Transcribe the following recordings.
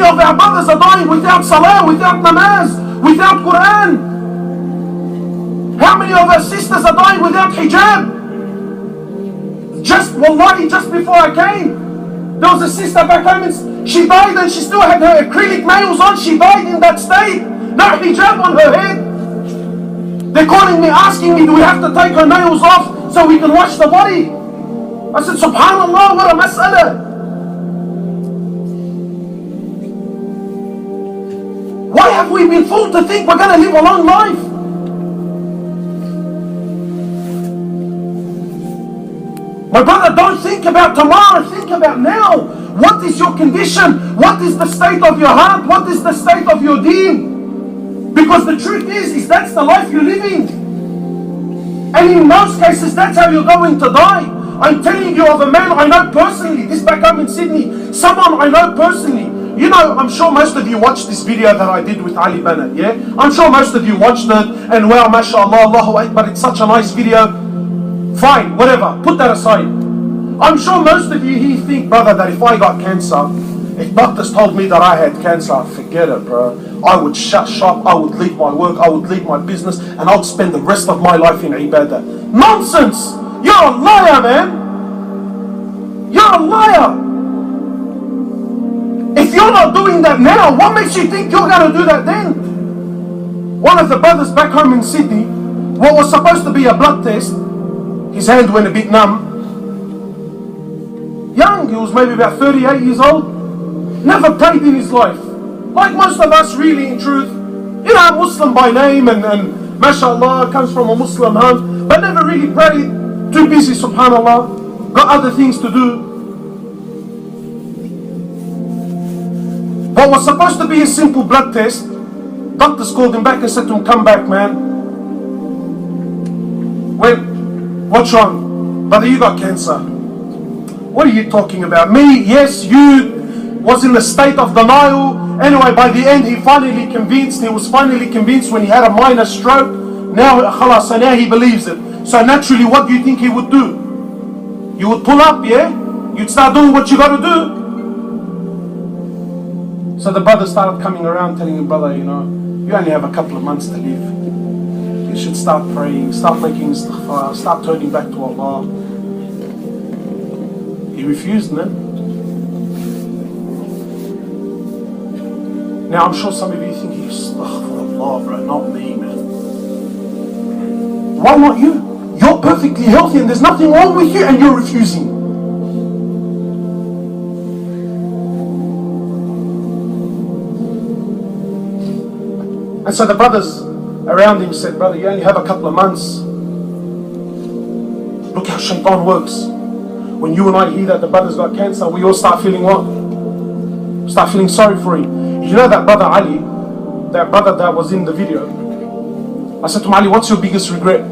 of our brothers are dying without salah, without namaz, without Quran? How many of our sisters are dying without hijab? Wallahi, just before I came, there was a sister back home and she died and she still had her acrylic nails on. She died in that state. No hijab on her head. They're calling me, asking me, do we have to take her nails off so we can wash the body? I said, subhanallah, what a mas'ala. Why have we been fooled to think we're going to live a long life? My brother, don't think about tomorrow, think about now. What is your condition? What is the state of your heart? What is the state of your deen? Because the truth is that's the life you're living. And in most cases, that's how you're going to die. I'm telling you of a man I know personally, this back home in Sydney, someone I know personally. You know, I'm sure most of you watched this video that I did with Ali Bennett, yeah? I'm sure most of you watched it, and wow, mashallah, Allahu Akbar, it's such a nice video. Fine, whatever, put that aside. I'm sure most of you here think, brother, that if I got cancer, if doctors told me that I had cancer, forget it, bro. I would shut shop, I would leave my work, I would leave my business, and I would spend the rest of my life in ibadah. Nonsense! You're a liar, man! You're a liar! If you're not doing that now, what makes you think you're going to do that then? One of the brothers back home in Sydney, what was supposed to be a blood test, his hand went a bit numb. Young, he was maybe about 38 years old. Never prayed in his life. Like most of us really in truth. You know, Muslim by name and mashallah, comes from a Muslim home. But never really prayed. Too busy, subhanallah. Got other things to do. What was supposed to be a simple blood test, doctors called him back and said to him, come back, man. What's wrong? Brother, you got cancer. What are you talking about? Me? Yes, you was in a state of denial. Anyway, by the end, he was finally convinced when he had a minor stroke. Now, khalas, so now he believes it. So naturally, what do you think he would do? You would pull up, yeah? You'd start doing what you got to do. So the brother started coming around telling him, brother, you know, you only have a couple of months to live. You should start praying, start making istighfar, start turning back to Allah. He refused, man. Now I'm sure some of you think, astaghfirullah, bro, not me, man. Why not you? You're perfectly healthy and there's nothing wrong with you and you're refusing. And so the brothers around him said, brother, you only have a couple of months. Look how shaitan works. When you and I hear that the brother's got cancer, we all start feeling what? Start feeling sorry for him. You know that brother Ali, that brother that was in the video? I said to him, Ali, what's your biggest regret?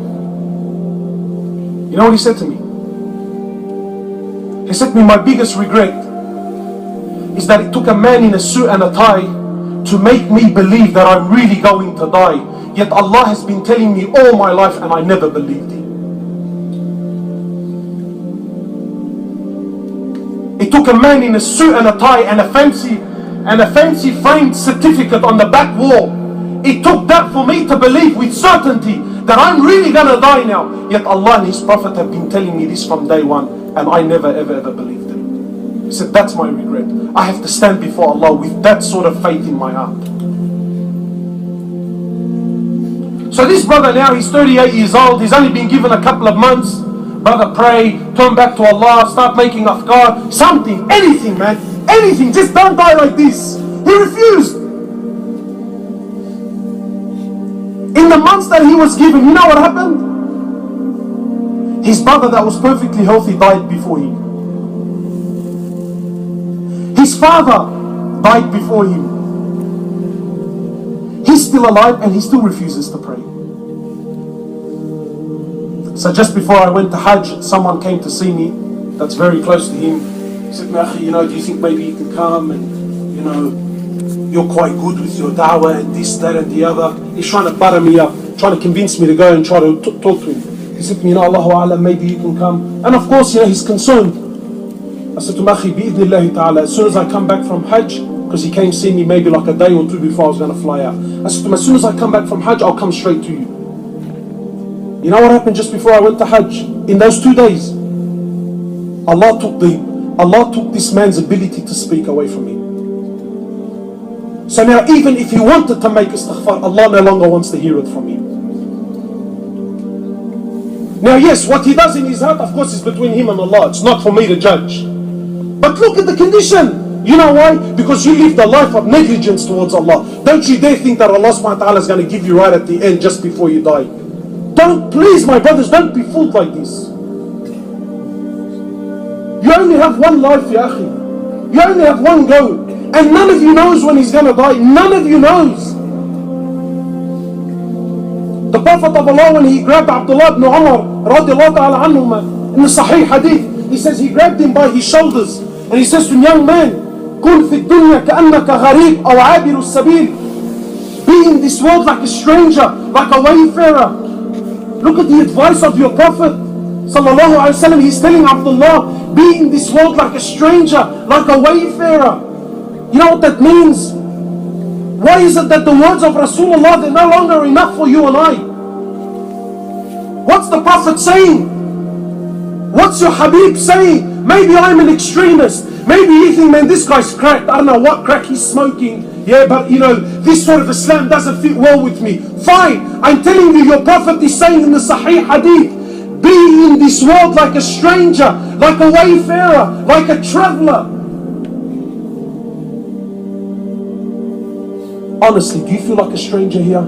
You know what he said to me? He said to me, my biggest regret is that it took a man in a suit and a tie to make me believe that I'm really going to die. Yet Allah has been telling me all my life and I never believed it. It took a man in a suit and a tie and a fancy framed certificate on the back wall. It took that for me to believe with certainty that I'm really going to die now. Yet Allah and His Prophet have been telling me this from day one and I never ever believed it. He said, that's my regret. I have to stand before Allah with that sort of faith in my heart. So this brother now, he's 38 years old. He's only been given a couple of months. Brother, pray, turn back to Allah, start making afkar, something, anything, man. Anything, just don't die like this. He refused. In the months that he was given, you know what happened? His brother that was perfectly healthy died before him. His father died before him. He's still alive and he still refuses to pray. So just before I went to Hajj, someone came to see me that's very close to him. He said, Mahi, you know, do you think maybe you can come and, you know, you're quite good with your da'wah and this, that and the other. He's trying to butter me up, trying to convince me to go and try to talk to him. He said to me, you know, Allahu A'lam, maybe you can come. And of course, you know, he's concerned. I said to Mahi, bi'idhnillahi ta'ala, as soon as I come back from Hajj, because he came see me maybe like a day or two before I was going to fly out. I said to him, as soon as I come back from Hajj, I'll come straight to you. You know what happened just before I went to Hajj? In those 2 days, Allah took this man's ability to speak away from him. So now even if he wanted to make istighfar, Allah no longer wants to hear it from him. Now yes, what he does in his heart, of course, is between him and Allah. It's not for me to judge. But look at the condition. You know why? Because you lived a life of negligence towards Allah. Don't you dare think that Allah subhanahu wa ta'ala is going to give you right at the end just before you die. Don't, please my brothers, don't be fooled like this. You only have one life, ya akhi. You only have one go. And none of you knows when he's going to die. None of you knows. The Prophet of Allah, when he grabbed Abdullah ibn Umar radiallahu ta'ala anhuma, in the Sahih Hadith, he says he grabbed him by his shoulders and he says to him, young man, كن في الدنيا كأنك غريب أو عابر السبيل. Be in this world like a stranger, like a wayfarer. Look at the advice of your Prophet sallallahu alaihi wasallam. He's telling Abdullah, be in this world like a stranger, like a wayfarer. You know what that means? Why is it that the words of Rasulullah, they're no longer enough for you and I? What's the Prophet saying? What's your Habib saying? Maybe I'm an extremist. Maybe you think, man, this guy's cracked. I don't know what crack he's smoking. Yeah, but you know, this sort of Islam doesn't fit well with me. Fine. I'm telling you, your Prophet is saying in the Sahih Hadith, be in this world like a stranger, like a wayfarer, like a traveler. Honestly, do you feel like a stranger here?